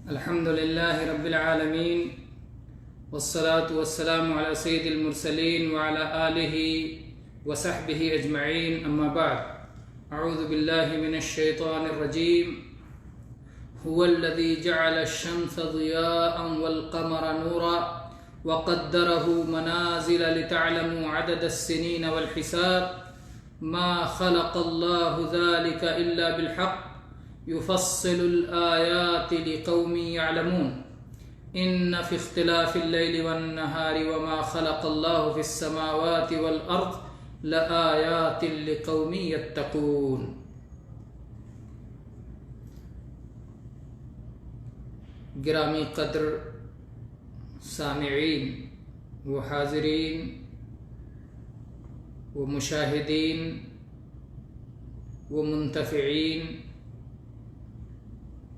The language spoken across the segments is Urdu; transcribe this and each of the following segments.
الحمد لله رب العالمين والصلاة والسلام على سيد المرسلين وعلى آله وصحبه أجمعين أما بعد أعوذ بالله من الشيطان الرجيم هو الذي جعل الشمس ضياء والقمر نورا وقدره منازل لتعلموا عدد السنين والحساب ما خلق الله ذلك إلا بالحق يفصل الآيات لقوم يعلمون إن في اختلاف الليل والنهار وما خلق الله في السماوات والأرض لآيات لقوم يتقون۔ گرامی قدر سامعین و حاضرین و مشاہدین و منتفعین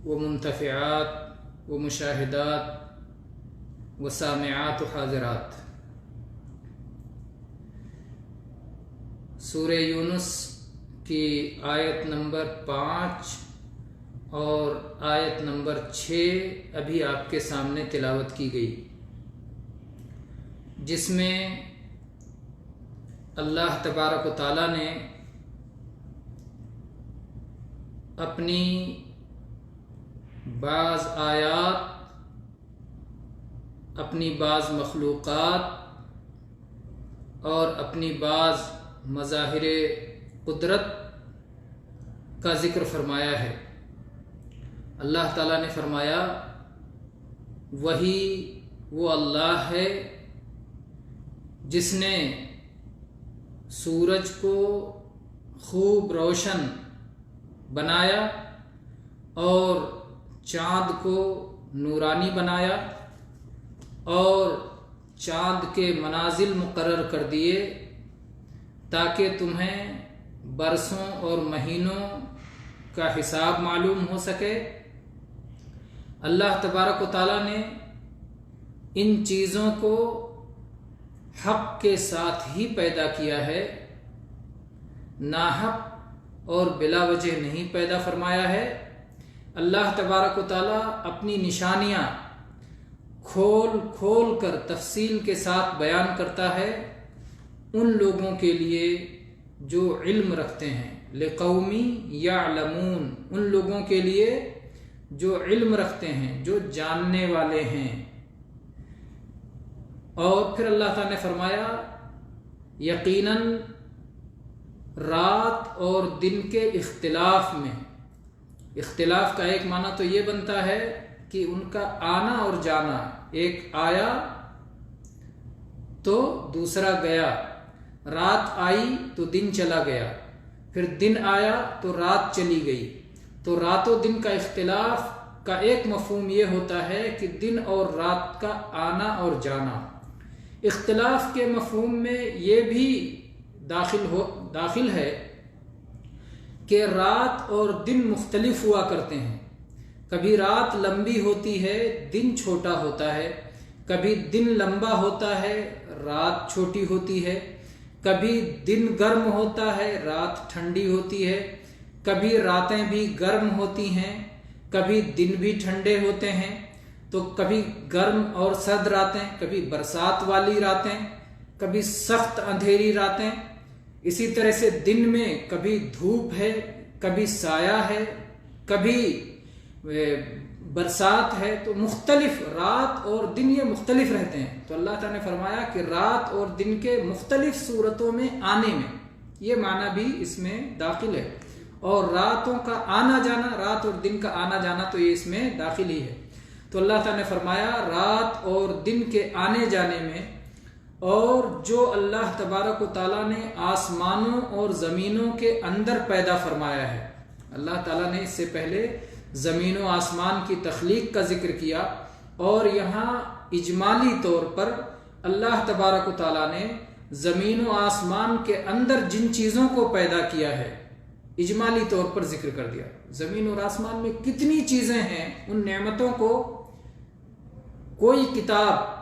و منتفعات و مشاہدات و سامعات و حاضرات، سورہ یونس کی آیت نمبر 5 اور آیت نمبر 6 ابھی آپ کے سامنے تلاوت کی گئی، جس میں اللہ تبارک و تعالیٰ نے اپنی بعض آیات، اپنی بعض مخلوقات اور اپنی بعض مظاہر قدرت کا ذکر فرمایا ہے۔ اللہ تعالیٰ نے فرمایا وہی وہ اللہ ہے جس نے سورج کو خوب روشن بنایا اور چاند کو نورانی بنایا اور چاند کے منازل مقرر کر دیے تاکہ تمہیں برسوں اور مہینوں کا حساب معلوم ہو سکے۔ اللہ تبارک و تعالیٰ نے ان چیزوں کو حق کے ساتھ ہی پیدا کیا ہے، ناحق اور بلا وجہ نہیں پیدا فرمایا ہے۔ اللہ تبارک و تعالیٰ اپنی نشانیاں کھول کھول کر تفصیل کے ساتھ بیان کرتا ہے ان لوگوں کے لیے جو علم رکھتے ہیں، لقوم یعلمون، ان لوگوں کے لیے جو علم رکھتے ہیں، جو جاننے والے ہیں۔ اور پھر اللہ تعالیٰ نے فرمایا یقیناً رات اور دن کے اختلاف میں، اختلاف کا ایک معنی تو یہ بنتا ہے کہ ان کا آنا اور جانا، ایک آیا تو دوسرا گیا، رات آئی تو دن چلا گیا، پھر دن آیا تو رات چلی گئی۔ تو رات و دن کا اختلاف کا ایک مفہوم یہ ہوتا ہے کہ دن اور رات کا آنا اور جانا۔ اختلاف کے مفہوم میں یہ بھی داخل ہے کہ رات اور دن مختلف ہوا کرتے ہیں، کبھی رات لمبی ہوتی ہے، دن چھوٹا ہوتا ہے، کبھی دن لمبا ہوتا ہے، رات چھوٹی ہوتی ہے، کبھی دن گرم ہوتا ہے، رات ٹھنڈی ہوتی ہے، کبھی راتیں بھی گرم ہوتی ہیں، کبھی دن بھی ٹھنڈے ہوتے ہیں، تو کبھی گرم اور سرد راتیں، کبھی برسات والی راتیں، کبھی سخت اندھیری راتیں۔ اسی طرح سے دن میں کبھی دھوپ ہے، کبھی سایہ ہے، کبھی برسات ہے، تو مختلف رات اور دن یہ مختلف رہتے ہیں۔ تو اللہ تعالیٰ نے فرمایا کہ رات اور دن کے مختلف صورتوں میں آنے میں، یہ معنی بھی اس میں داخل ہے، اور راتوں کا آنا جانا، رات اور دن کا آنا جانا تو یہ اس میں داخل ہی ہے۔ تو اللہ تعالیٰ نے فرمایا رات اور دن کے آنے جانے میں، اور جو اللہ تبارک و تعالیٰ نے آسمانوں اور زمینوں کے اندر پیدا فرمایا ہے۔ اللہ تعالیٰ نے اس سے پہلے زمین و آسمان کی تخلیق کا ذکر کیا، اور یہاں اجمالی طور پر اللہ تبارک و تعالیٰ نے زمین و آسمان کے اندر جن چیزوں کو پیدا کیا ہے اجمالی طور پر ذکر کر دیا۔ زمین اور آسمان میں کتنی چیزیں ہیں، ان نعمتوں کو کوئی کتاب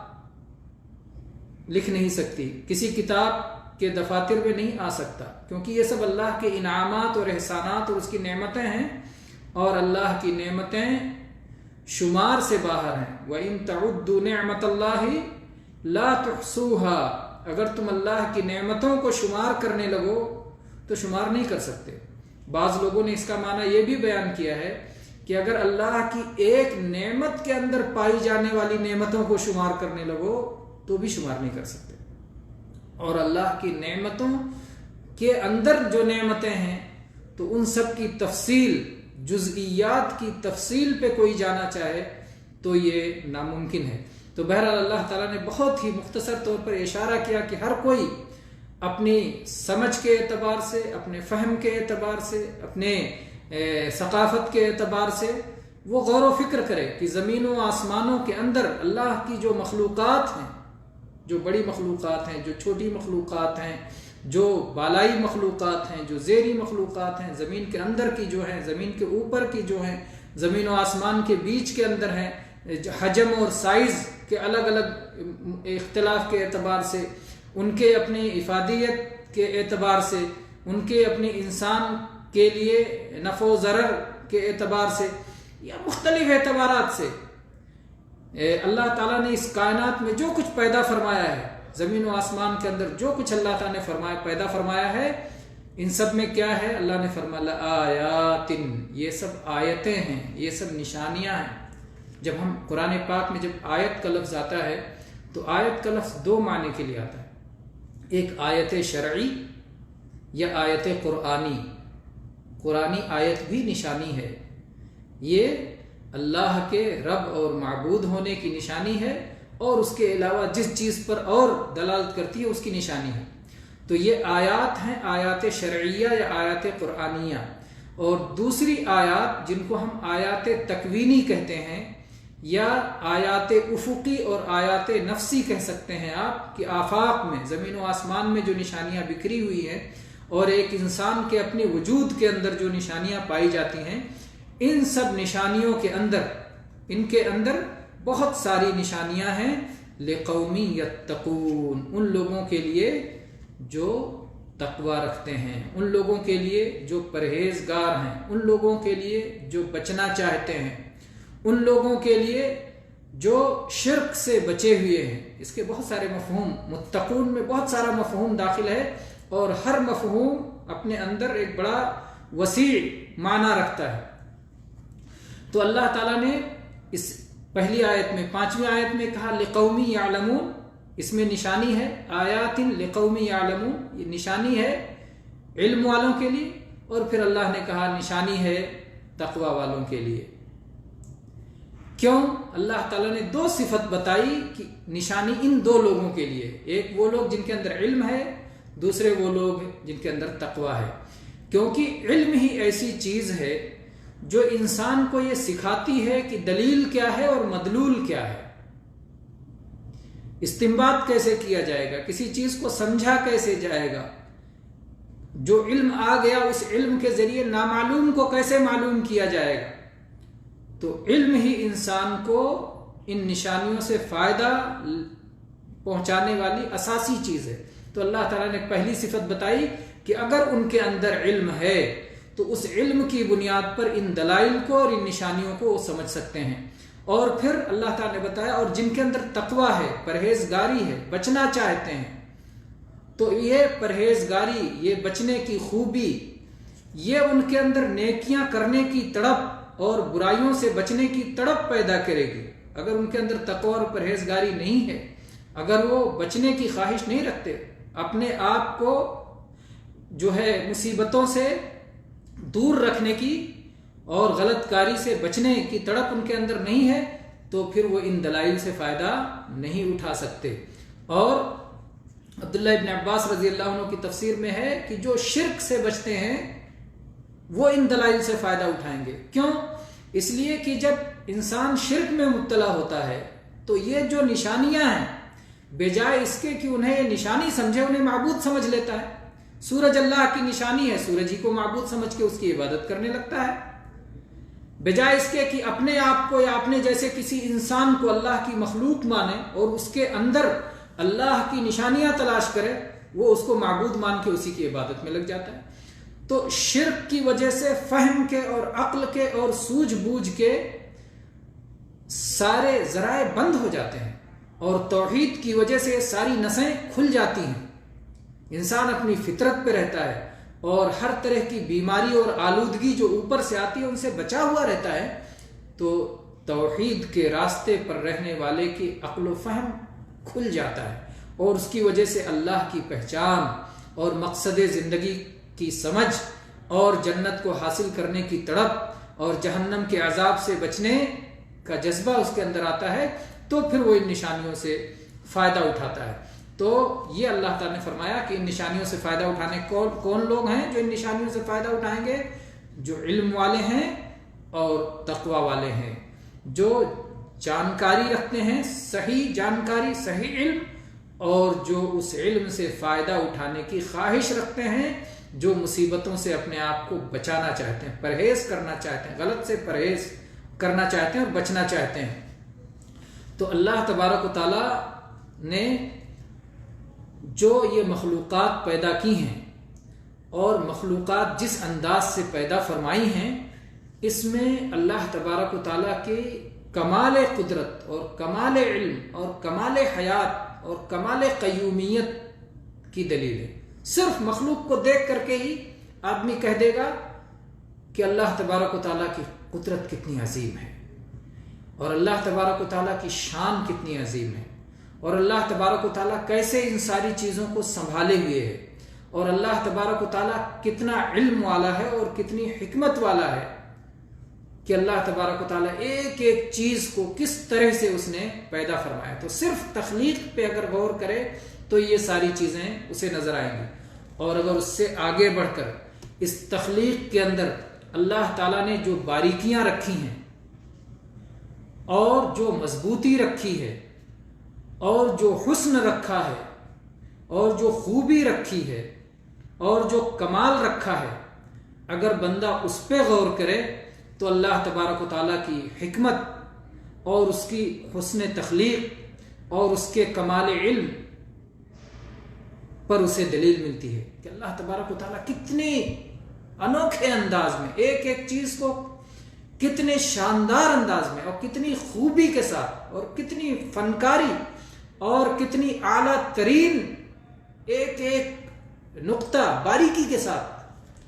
لکھ نہیں سکتی، کسی کتاب کے دفاتر میں نہیں آ سکتا، کیونکہ یہ سب اللہ کے انعامات اور احسانات اور اس کی نعمتیں ہیں، اور اللہ کی نعمتیں شمار سے باہر ہیں. وَإِن تَعُدُّوا نِعْمَةَ اللَّهِ لَا تُحْصُوهَا، اگر تم اللہ کی نعمتوں کو شمار کرنے لگو تو شمار نہیں کر سکتے. بعض لوگوں نے اس کا معنی یہ بھی بیان کیا ہے کہ اگر اللہ کی ایک نعمت کے اندر پائی جانے والی نعمتوں کو شمار کرنے لگو تو بھی شمار نہیں کر سکتے. اور اللہ کی نعمتوں کے اندر جو نعمتیں ہیں تو ان سب کی تفصیل، جزئیات کی تفصیل پہ کوئی جانا چاہے تو یہ ناممکن ہے. تو بہرحال اللہ تعالیٰ نے بہت ہی مختصر طور پر اشارہ کیا کہ ہر کوئی اپنی سمجھ کے اعتبار سے، اپنے فہم کے اعتبار سے، اپنے ثقافت کے اعتبار سے وہ غور و فکر کرے کہ زمین و آسمانوں کے اندر اللہ کی جو مخلوقات ہیں، جو بڑی مخلوقات ہیں، جو چھوٹی مخلوقات ہیں، جو بالائی مخلوقات ہیں، جو زیری مخلوقات ہیں، زمین کے اندر کی جو ہیں، زمین کے اوپر کی جو ہیں، زمین و آسمان کے بیچ کے اندر ہیں، حجم اور سائز کے الگ الگ اختلاف کے اعتبار سے، ان کے اپنی افادیت کے اعتبار سے، ان کے اپنے انسان کے لیے نفع و ضرر کے اعتبار سے، یا مختلف اعتبارات سے اللہ تعالیٰ نے اس کائنات میں جو کچھ پیدا فرمایا ہے، زمین و آسمان کے اندر جو کچھ اللہ تعالیٰ نے پیدا فرمایا ہے، ان سب میں کیا ہے؟ اللہ نے فرمایا لآیات، یہ سب آیتیں ہیں، یہ سب نشانیاں ہیں. جب ہم قرآن پاک میں جب آیت کا لفظ آتا ہے تو آیت کا لفظ دو معنی کے لیے آتا ہے. ایک آیت شرعی یا آیت قرآنی. قرآنی آیت بھی نشانی ہے، یہ اللہ کے رب اور معبود ہونے کی نشانی ہے، اور اس کے علاوہ جس چیز پر اور دلالت کرتی ہے اس کی نشانی ہے. تو یہ آیات ہیں، آیات شرعیہ یا آیات قرآنیہ. اور دوسری آیات جن کو ہم آیات تکوینی کہتے ہیں، یا آیات افقی اور آیات نفسی کہہ سکتے ہیں آپ، کہ آفاق میں، زمین و آسمان میں جو نشانیاں بکھری ہوئی ہیں اور ایک انسان کے اپنے وجود کے اندر جو نشانیاں پائی جاتی ہیں، ان سب نشانیوں کے اندر، ان کے اندر بہت ساری نشانیاں ہیں لقوم یتقون، ان لوگوں کے لیے جو تقوی رکھتے ہیں، ان لوگوں کے لیے جو پرہیزگار ہیں، ان لوگوں کے لیے جو بچنا چاہتے ہیں، ان لوگوں کے لیے جو شرک سے بچے ہوئے ہیں. اس کے بہت سارے مفہوم، متقون میں بہت سارا مفہوم داخل ہے، اور ہر مفہوم اپنے اندر ایک بڑا وسیع معنی رکھتا ہے. تو اللہ تعالیٰ نے اس پہلی آیت میں، 5ویں آیت میں کہا لقوم یعلمون، اس میں نشانی ہے. آیات لقوم یعلمون، یہ نشانی ہے علم والوں کے لیے، اور پھر اللہ نے کہا نشانی ہے تقوی والوں کے لیے. کیوں؟ اللہ تعالیٰ نے دو صفت بتائی کہ نشانی ان دو لوگوں کے لیے، ایک وہ لوگ جن کے اندر علم ہے، دوسرے وہ لوگ جن کے اندر تقوی ہے. کیونکہ علم ہی ایسی چیز ہے جو انسان کو یہ سکھاتی ہے کہ دلیل کیا ہے اور مدلول کیا ہے، استنباط کیسے کیا جائے گا، کسی چیز کو سمجھا کیسے جائے گا. جو علم آ گیا اس علم کے ذریعے نامعلوم کو کیسے معلوم کیا جائے گا. تو علم ہی انسان کو ان نشانیوں سے فائدہ پہنچانے والی اساسی چیز ہے. تو اللہ تعالیٰ نے پہلی صفت بتائی کہ اگر ان کے اندر علم ہے تو اس علم کی بنیاد پر ان دلائل کو اور ان نشانیوں کو وہ سمجھ سکتے ہیں. اور پھر اللہ تعالیٰ نے بتایا اور جن کے اندر تقوی ہے، پرہیزگاری ہے، بچنا چاہتے ہیں، تو یہ پرہیزگاری، یہ بچنے کی خوبی، یہ ان کے اندر نیکیاں کرنے کی تڑپ اور برائیوں سے بچنے کی تڑپ پیدا کرے گی. اگر ان کے اندر تقوی اور پرہیزگاری نہیں ہے، اگر وہ بچنے کی خواہش نہیں رکھتے، اپنے آپ کو جو ہے مصیبتوں سے دور رکھنے کی اور غلط کاری سے بچنے کی تڑپ ان کے اندر نہیں ہے، تو پھر وہ ان دلائل سے فائدہ نہیں اٹھا سکتے. اور عبداللہ ابن عباس رضی اللہ عنہ کی تفسیر میں ہے کہ جو شرک سے بچتے ہیں وہ ان دلائل سے فائدہ اٹھائیں گے. کیوں؟ اس لیے کہ جب انسان شرک میں مبتلا ہوتا ہے تو یہ جو نشانیاں ہیں، بجائے اس کے کہ انہیں یہ نشانی سمجھے، انہیں معبود سمجھ لیتا ہے. سورج اللہ کی نشانی ہے، سورج ہی کو معبود سمجھ کے اس کی عبادت کرنے لگتا ہے، بجائے اس کے کہ اپنے آپ کو یا اپنے جیسے کسی انسان کو اللہ کی مخلوق مانے اور اس کے اندر اللہ کی نشانیاں تلاش کرے، وہ اس کو معبود مان کے اسی کی عبادت میں لگ جاتا ہے. تو شرک کی وجہ سے فہم کے اور عقل کے اور سوجھ بوجھ کے سارے ذرائع بند ہو جاتے ہیں اور توحید کی وجہ سے ساری نسیں کھل جاتی ہیں، انسان اپنی فطرت پہ رہتا ہے اور ہر طرح کی بیماری اور آلودگی جو اوپر سے آتی ہے ان سے بچا ہوا رہتا ہے، تو توحید کے راستے پر رہنے والے کی عقل و فہم کھل جاتا ہے اور اس کی وجہ سے اللہ کی پہچان اور مقصد زندگی کی سمجھ اور جنت کو حاصل کرنے کی تڑپ اور جہنم کے عذاب سے بچنے کا جذبہ اس کے اندر آتا ہے، تو پھر وہ ان نشانیوں سے فائدہ اٹھاتا ہے۔ تو یہ اللہ تعالیٰ نے فرمایا کہ ان نشانیوں سے فائدہ اٹھانے کون لوگ ہیں جو ان نشانیوں سے فائدہ اٹھائیں گے؟ جو علم والے ہیں اور تقوی والے ہیں، جو جانکاری رکھتے ہیں، صحیح جانکاری، صحیح علم، اور جو اس علم سے فائدہ اٹھانے کی خواہش رکھتے ہیں، جو مصیبتوں سے اپنے آپ کو بچانا چاہتے ہیں، پرہیز کرنا چاہتے ہیں، غلط سے پرہیز کرنا چاہتے ہیں اور بچنا چاہتے ہیں۔ تو اللہ تبارک و تعالی نے جو یہ مخلوقات پیدا کی ہیں اور مخلوقات جس انداز سے پیدا فرمائی ہیں، اس میں اللہ تبارک و تعالیٰ کے کمال قدرت اور کمال علم اور کمال حیات اور کمال قیومیت کی دلیل ہے۔ صرف مخلوق کو دیکھ کر کے ہی آدمی کہہ دے گا کہ اللہ تبارک و تعالیٰ کی قدرت کتنی عظیم ہے اور اللہ تبارک و تعالیٰ کی شان کتنی عظیم ہے اور اللہ تبارک و تعالیٰ کیسے ان ساری چیزوں کو سنبھالے ہوئے ہے اور اللہ تبارک و تعالیٰ کتنا علم والا ہے اور کتنی حکمت والا ہے کہ اللہ تبارک و تعالیٰ ایک ایک چیز کو کس طرح سے اس نے پیدا فرمایا۔ تو صرف تخلیق پہ اگر غور کرے تو یہ ساری چیزیں اسے نظر آئیں گی، اور اگر اس سے آگے بڑھ کر اس تخلیق کے اندر اللہ تعالیٰ نے جو باریکیاں رکھی ہیں اور جو مضبوطی رکھی ہے اور جو حسن رکھا ہے اور جو خوبی رکھی ہے اور جو کمال رکھا ہے، اگر بندہ اس پہ غور کرے تو اللہ تبارک و تعالیٰ کی حکمت اور اس کی حسن تخلیق اور اس کے کمال علم پر اسے دلیل ملتی ہے کہ اللہ تبارک و تعالیٰ کتنے انوکھے انداز میں ایک ایک چیز کو کتنے شاندار انداز میں اور کتنی خوبی کے ساتھ اور کتنی فنکاری اور کتنی اعلیٰ ترین ایک ایک نقطہ باریکی کے ساتھ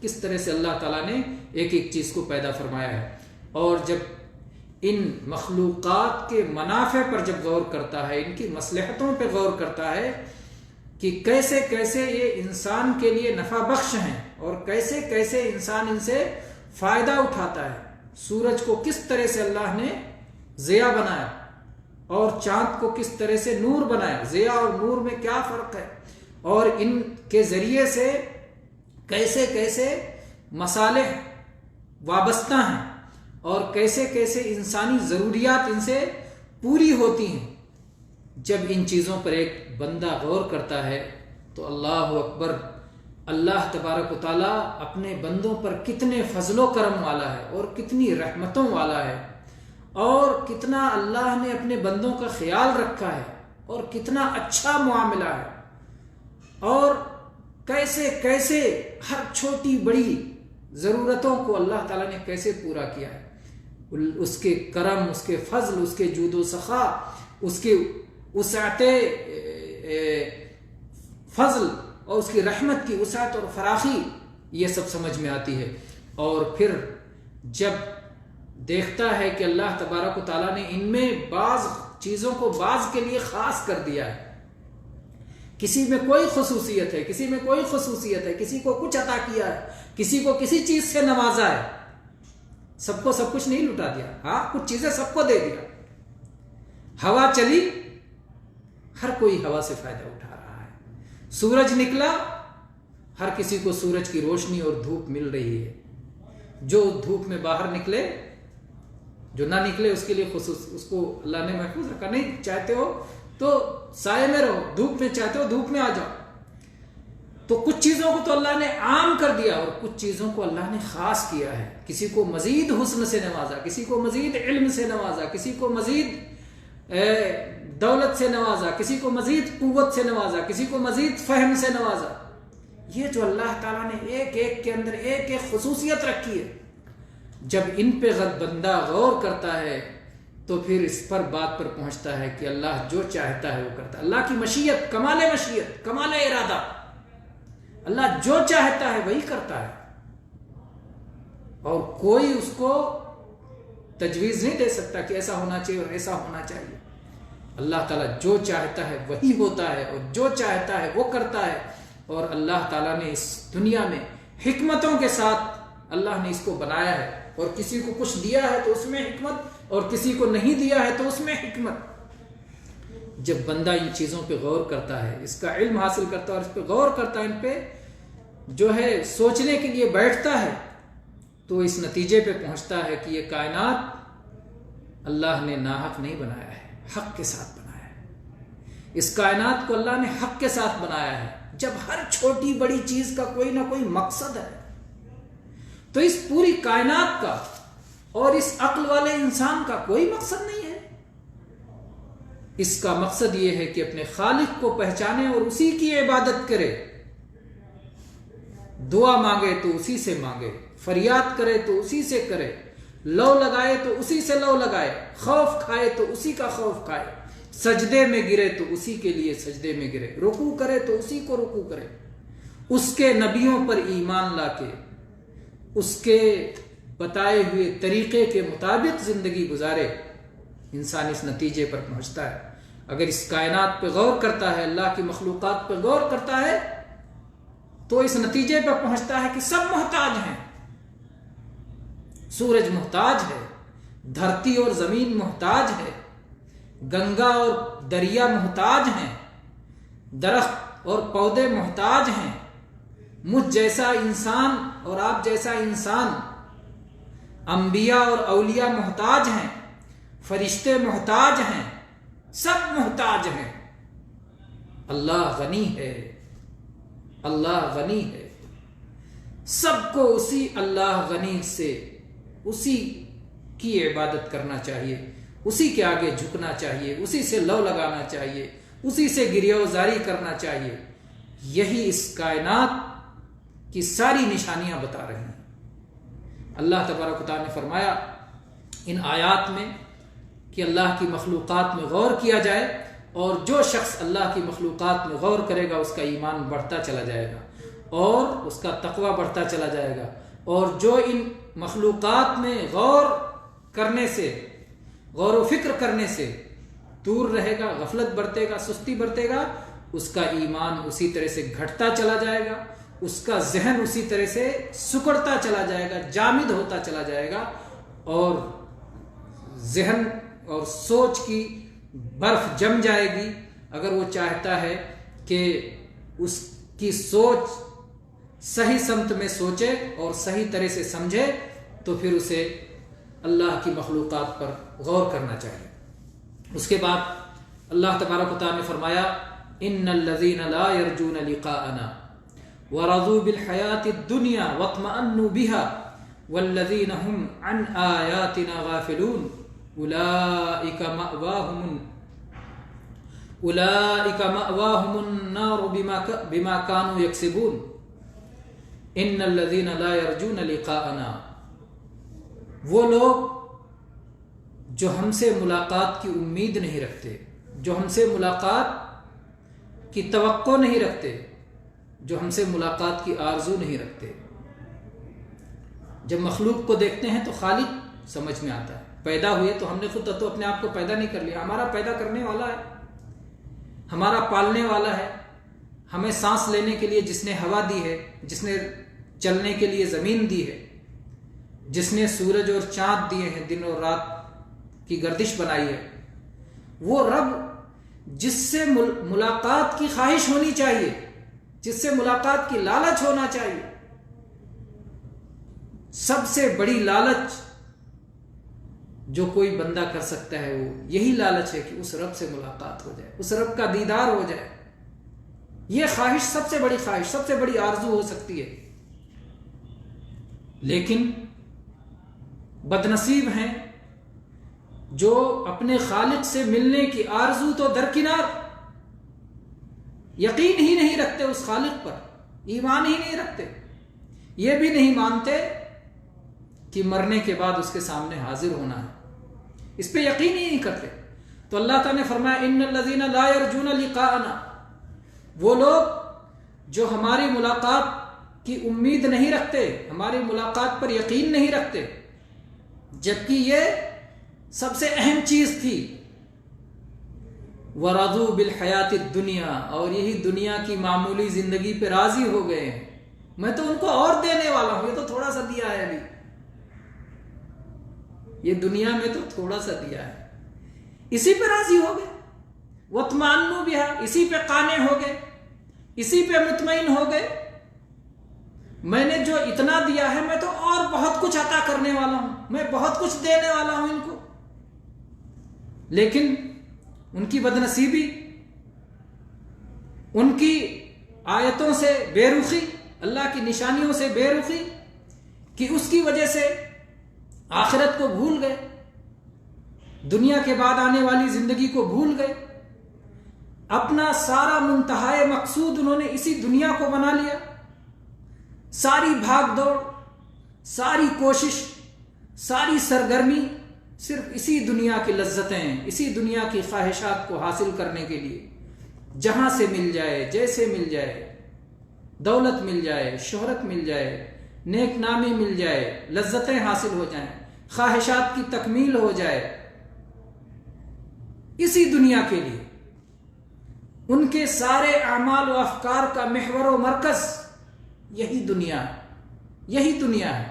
کس طرح سے اللہ تعالیٰ نے ایک ایک چیز کو پیدا فرمایا ہے۔ اور جب ان مخلوقات کے منافع پر جب غور کرتا ہے، ان کی مصلحتوں پہ غور کرتا ہے کہ کیسے کیسے یہ انسان کے لیے نفع بخش ہیں اور کیسے کیسے انسان ان سے فائدہ اٹھاتا ہے، سورج کو کس طرح سے اللہ نے ضیاء بنایا اور چاند کو کس طرح سے نور بنایا، ضیاء اور نور میں کیا فرق ہے، اور ان کے ذریعے سے کیسے کیسے مصالح وابستہ ہیں اور کیسے کیسے انسانی ضروریات ان سے پوری ہوتی ہیں۔ جب ان چیزوں پر ایک بندہ غور کرتا ہے تو اللہ اکبر، اللہ تبارک و تعالیٰ اپنے بندوں پر کتنے فضل و کرم والا ہے اور کتنی رحمتوں والا ہے اور کتنا اللہ نے اپنے بندوں کا خیال رکھا ہے اور کتنا اچھا معاملہ ہے، اور کیسے کیسے ہر چھوٹی بڑی ضرورتوں کو اللہ تعالیٰ نے کیسے پورا کیا ہے۔ اس کے کرم، اس کے فضل، اس کے جود و سخا، اس کے وسعت فضل اور اس کی رحمت کی وسعت اور فراخی، یہ سب سمجھ میں آتی ہے۔ اور پھر جب دیکھتا ہے کہ اللہ تبارک و تعالیٰ نے ان میں بعض چیزوں کو بعض کے لیے خاص کر دیا ہے، کسی میں کوئی خصوصیت ہے، کسی میں کوئی خصوصیت ہے، کسی کو کچھ عطا کیا ہے، کسی کو کسی چیز سے نوازا ہے، سب کو سب کچھ نہیں لٹا دیا، ہاں کچھ چیزیں سب کو دے دیا۔ ہوا چلی، ہر کوئی ہوا سے فائدہ اٹھا رہا ہے، سورج نکلا، ہر کسی کو سورج کی روشنی اور دھوپ مل رہی ہے، جو دھوپ میں باہر نکلے، جو نہ نکلے اس کے لیے خصوص اس کو اللہ نے محفوظ رکھا، نہیں چاہتے ہو تو سائے میں رہو، دھوپ میں چاہتے ہو دھوپ میں آ جاؤ۔ تو کچھ چیزوں کو تو اللہ نے عام کر دیا اور کچھ چیزوں کو اللہ نے خاص کیا ہے، کسی کو مزید حسن سے نوازا، کسی کو مزید علم سے نوازا، کسی کو مزید دولت سے نوازا، کسی کو مزید قوت سے نوازا، کسی کو مزید فہم سے نوازا۔ یہ جو اللہ تعالیٰ نے ایک ایک کے اندر ایک ایک خصوصیت رکھی ہے، جب ان پہ بندہ غور کرتا ہے تو پھر اس پر بات پر پہنچتا ہے کہ اللہ جو چاہتا ہے وہ کرتا ہے. اللہ کی مشیت، مشیت، کمال ارادہ. اللہ جو چاہتا ہے وہی کرتا ہے، اور کوئی اس کو تجویز نہیں دے سکتا کہ ایسا ہونا چاہیے اور ایسا ہونا چاہیے. اللہ تعالیٰ جو چاہتا ہے وہی ہوتا ہے، اور جو چاہتا ہے وہ کرتا ہے. اور اللہ تعالیٰ نے اس دنیا میں حکمتوں کے ساتھ اللہ نے اس کو بنایا ہے، اور کسی کو کچھ دیا ہے تو اس میں حکمت، اور کسی کو نہیں دیا ہے تو اس میں حکمت. جب بندہ ان چیزوں پہ غور کرتا ہے، اس کا علم حاصل کرتا ہے اور اس پہ غور کرتا ہے، ان پہ جو ہے سوچنے کے لیے بیٹھتا ہے، تو اس نتیجے پہ پہنچتا ہے کہ یہ کائنات اللہ نے ناحق نہیں بنایا ہے، حق کے ساتھ بنایا ہے. اس کائنات کو اللہ نے حق کے ساتھ بنایا ہے. جب ہر چھوٹی بڑی چیز کا کوئی نہ کوئی مقصد ہے، تو اس پوری کائنات کا اور اس عقل والے انسان کا کوئی مقصد نہیں ہے. اس کا مقصد یہ ہے کہ اپنے خالق کو پہچانے اور اسی کی عبادت کرے. دعا مانگے تو اسی سے مانگے، فریاد کرے تو اسی سے کرے، لو لگائے تو اسی سے لو لگائے، خوف کھائے تو اسی کا خوف کھائے، سجدے میں گرے تو اسی کے لیے سجدے میں گرے، رکوع کرے تو اسی کو رکوع کرے، اس کے نبیوں پر ایمان لا کے اس کے بتائے ہوئے طریقے کے مطابق زندگی گزارے. انسان اس نتیجے پر پہنچتا ہے. اگر اس کائنات پہ غور کرتا ہے، اللہ کی مخلوقات پہ غور کرتا ہے، تو اس نتیجے پر پہنچتا ہے کہ سب محتاج ہیں. سورج محتاج ہے، دھرتی اور زمین محتاج ہے، گنگا اور دریا محتاج ہیں، درخت اور پودے محتاج ہیں، مجھ جیسا انسان اور آپ جیسا انسان، انبیاء اور اولیاء محتاج ہیں، فرشتے محتاج ہیں، سب محتاج ہیں. اللہ غنی ہے، اللہ غنی ہے. سب کو اسی اللہ غنی سے اسی کی عبادت کرنا چاہیے، اسی کے آگے جھکنا چاہیے، اسی سے لو لگانا چاہیے، اسی سے گریہوزاری کرنا چاہیے. یہی اس کائنات کی ساری نشانیاں بتا رہی ہیں. اللہ تبارک و تعالیٰ نے فرمایا ان آیات میں کہ اللہ کی مخلوقات میں غور کیا جائے، اور جو شخص اللہ کی مخلوقات میں غور کرے گا اس کا ایمان بڑھتا چلا جائے گا اور اس کا تقوی بڑھتا چلا جائے گا. اور جو ان مخلوقات میں غور کرنے سے، غور و فکر کرنے سے دور رہے گا، غفلت برتے گا، سستی برتے گا، اس کا ایمان اسی طرح سے گھٹتا چلا جائے گا، اس کا ذہن اسی طرح سے سکڑتا چلا جائے گا، جامد ہوتا چلا جائے گا، اور ذہن اور سوچ کی برف جم جائے گی. اگر وہ چاہتا ہے کہ اس کی سوچ صحیح سمت میں سوچے اور صحیح طرح سے سمجھے، تو پھر اسے اللہ کی مخلوقات پر غور کرنا چاہیے. اس کے بعد اللہ تبارک و تعالیٰ نے فرمایا ان الذین لا یرجون لقاءنا ورضوا بالحیاة الدنیا واطمأنوا بها والذین هم عن آیاتنا غافلون اولئک مأواهم النار بما كانوا یکسبون. ان الذین لا یرجون لقاءنا، وہ لوگ جو ہم سے ملاقات کی امید نہیں رکھتے، جو ہم سے ملاقات کی توقع نہیں رکھتے، جو ہم سے ملاقات کی آرزو نہیں رکھتے. جب مخلوق کو دیکھتے ہیں تو خالق سمجھ میں آتا ہے. پیدا ہوئے تو ہم نے خود تو اپنے آپ کو پیدا نہیں کر لیا، ہمارا پیدا کرنے والا ہے، ہمارا پالنے والا ہے. ہمیں سانس لینے کے لیے جس نے ہوا دی ہے، جس نے چلنے کے لیے زمین دی ہے، جس نے سورج اور چاند دیے ہیں، دن اور رات کی گردش بنائی ہے، وہ رب جس سے ملاقات کی خواہش ہونی چاہیے، جس سے ملاقات کی لالچ ہونا چاہیے. سب سے بڑی لالچ جو کوئی بندہ کر سکتا ہے وہ یہی لالچ ہے کہ اس رب سے ملاقات ہو جائے، اس رب کا دیدار ہو جائے. یہ خواہش سب سے بڑی خواہش، سب سے بڑی آرزو ہو سکتی ہے. لیکن بدنصیب ہیں جو اپنے خالق سے ملنے کی آرزو تو درکنار، یقین ہی نہیں رکھتے اس خالق پر، ایمان ہی نہیں رکھتے. یہ بھی نہیں مانتے کہ مرنے کے بعد اس کے سامنے حاضر ہونا ہے. اس پہ یقین ہی نہیں کرتے. تو اللہ تعالیٰ نے فرمایا ان الذین لا یرجون لقاءنا، وہ لوگ جو ہماری ملاقات کی امید نہیں رکھتے، ہماری ملاقات پر یقین نہیں رکھتے، جبکہ یہ سب سے اہم چیز تھی. وَرَضُوا بِالْحَيَاةِ الدُّنْيَا، اور یہی دنیا کی معمولی زندگی پہ راضی ہو گئے ہیں. میں تو ان کو اور دینے والا ہوں، یہ تو تھوڑا سا دیا ہے ابھی، یہ دنیا میں تو تھوڑا سا دیا ہے، اسی پہ راضی ہو گئے. وَاطْمَأَنُّوا بِهَا، اسی پہ قانع ہو گئے، اسی پہ مطمئن ہو گئے. میں نے جو اتنا دیا ہے میں تو اور بہت کچھ عطا کرنے والا ہوں، میں بہت کچھ دینے والا ہوں ان کو. لیکن ان کی بدنصیبی، ان کی آیتوں سے بے رخی، اللہ کی نشانیوں سے بے رخی کہ اس کی وجہ سے آخرت کو بھول گئے، دنیا کے بعد آنے والی زندگی کو بھول گئے. اپنا سارا منتہائے مقصود انہوں نے اسی دنیا کو بنا لیا. ساری بھاگ دوڑ، ساری کوشش، ساری سرگرمی صرف اسی دنیا کی لذتیں، اسی دنیا کی خواہشات کو حاصل کرنے کے لیے. جہاں سے مل جائے، جیسے مل جائے، دولت مل جائے، شہرت مل جائے، نیک نامی مل جائے، لذتیں حاصل ہو جائیں، خواہشات کی تکمیل ہو جائے، اسی دنیا کے لیے. ان کے سارے اعمال و افکار کا محور و مرکز یہی دنیا ہے، یہی دنیا ہے.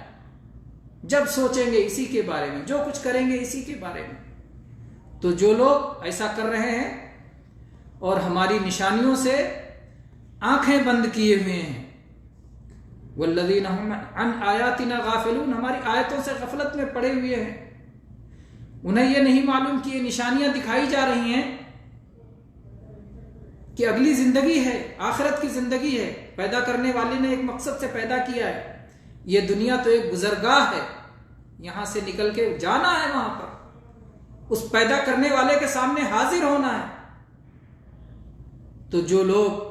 جب سوچیں گے اسی کے بارے میں، جو کچھ کریں گے اسی کے بارے میں. تو جو لوگ ایسا کر رہے ہیں اور ہماری نشانیوں سے آنکھیں بند کیے ہوئے ہیں، والذین هم عن آیاتنا غافلون، ہماری آیتوں سے غفلت میں پڑے ہوئے ہیں، انہیں یہ نہیں معلوم کہ یہ نشانیاں دکھائی جا رہی ہیں کہ اگلی زندگی ہے، آخرت کی زندگی ہے، پیدا کرنے والے نے ایک مقصد سے پیدا کیا ہے. یہ دنیا تو ایک گزرگاہ ہے، یہاں سے نکل کے جانا ہے وہاں پر، اس پیدا کرنے والے کے سامنے حاضر ہونا ہے. تو جو لوگ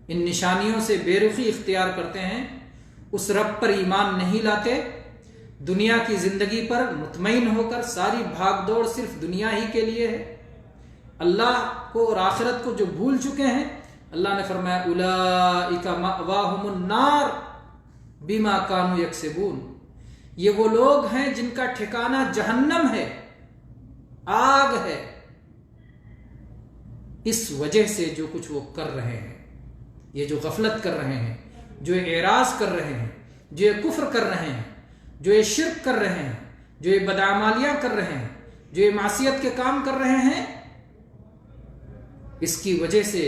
ان نشانیوں سے بے رخی اختیار کرتے ہیں، اس رب پر ایمان نہیں لاتے، دنیا کی زندگی پر مطمئن ہو کر ساری بھاگ دوڑ صرف دنیا ہی کے لیے ہے، اللہ کو اور آخرت کو جو بھول چکے ہیں، اللہ نے فرمایا اولئک مأواہم النار بما کانوا یکسبون، یہ وہ لوگ ہیں جن کا ٹھکانہ جہنم ہے، آگ ہے، اس وجہ سے جو کچھ وہ کر رہے ہیں. یہ جو غفلت کر رہے ہیں، جو اعراض کر رہے ہیں، جو یہ کفر کر رہے ہیں، جو یہ شرک کر رہے ہیں، جو یہ بدعمالیاں کر رہے ہیں، جو یہ معصیت کے کام کر رہے ہیں، اس کی وجہ سے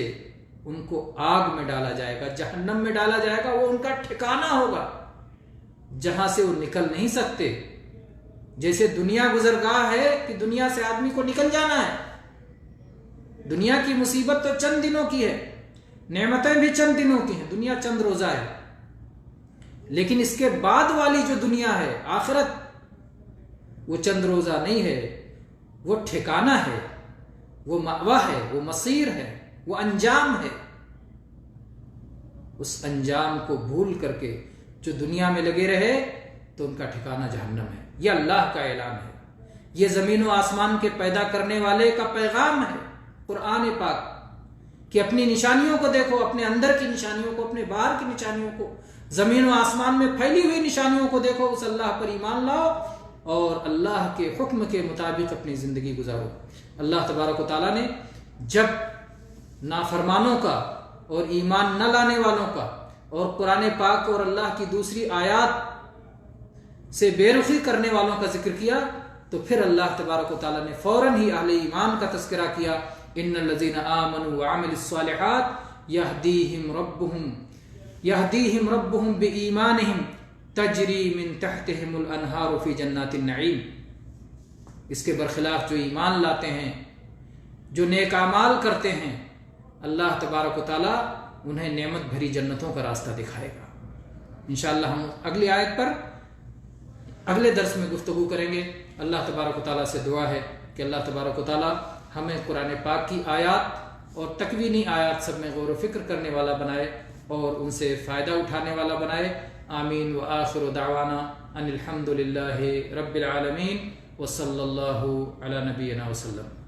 ان کو آگ میں ڈالا جائے گا، جہنم میں ڈالا جائے گا. وہ ان کا ٹھکانہ ہوگا جہاں سے وہ نکل نہیں سکتے. جیسے دنیا گزرگاہ ہے کہ دنیا سے آدمی کو نکل جانا ہے. دنیا کی مصیبت تو چند دنوں کی ہے، نعمتیں بھی چند دنوں کی ہیں، دنیا چند روزہ ہے. لیکن اس کے بعد والی جو دنیا ہے، آخرت، وہ چند روزہ نہیں ہے، وہ ٹھکانہ ہے، وہ مأوا ہے، وہ مصیر ہے، وہ انجام ہے. اس انجام کو بھول کر کے جو دنیا میں لگے رہے تو ان کا ٹھکانہ جہنم ہے. یہ اللہ کا اعلان ہے، یہ زمین و آسمان کے پیدا کرنے والے کا پیغام ہے قرآن پاک کہ اپنی نشانیوں کو دیکھو، اپنے اندر کی نشانیوں کو، اپنے باہر کی نشانیوں کو، زمین و آسمان میں پھیلی ہوئی نشانیوں کو دیکھو، اس اللہ پر ایمان لاؤ اور اللہ کے حکم کے مطابق اپنی زندگی گزارو. اللہ تبارک و تعالیٰ نے جب نافرمانوں کا اور ایمان نہ لانے والوں کا اور قرآن پاک اور اللہ کی دوسری آیات سے بے رخی کرنے والوں کا ذکر کیا تو پھر اللہ تبارک و تعالیٰ نے فوراً ہی اہل ایمان کا تذکرہ کیا. ان الذین آمنوا وعملوا الصالحات یہدیہم ربہم بایمانہم تجری من تحتہم الانہار فی جنات النعیم. اس کے برخلاف جو ایمان لاتے ہیں، جو نیک اعمال کرتے ہیں، اللہ تبارک و تعالیٰ انہیں نعمت بھری جنتوں کا راستہ دکھائے گا. انشاءاللہ ہم اگلی آیت پر اگلے درس میں گفتگو کریں گے. اللہ تبارک و تعالیٰ سے دعا ہے کہ اللہ تبارک و تعالیٰ ہمیں قرآن پاک کی آیات اور تکوینی آیات سب میں غور و فکر کرنے والا بنائے اور ان سے فائدہ اٹھانے والا بنائے. آمین. وآخر دعوانا ان الحمد للہ رب العالمین. وصلی اللہ علی نبینا وسلم.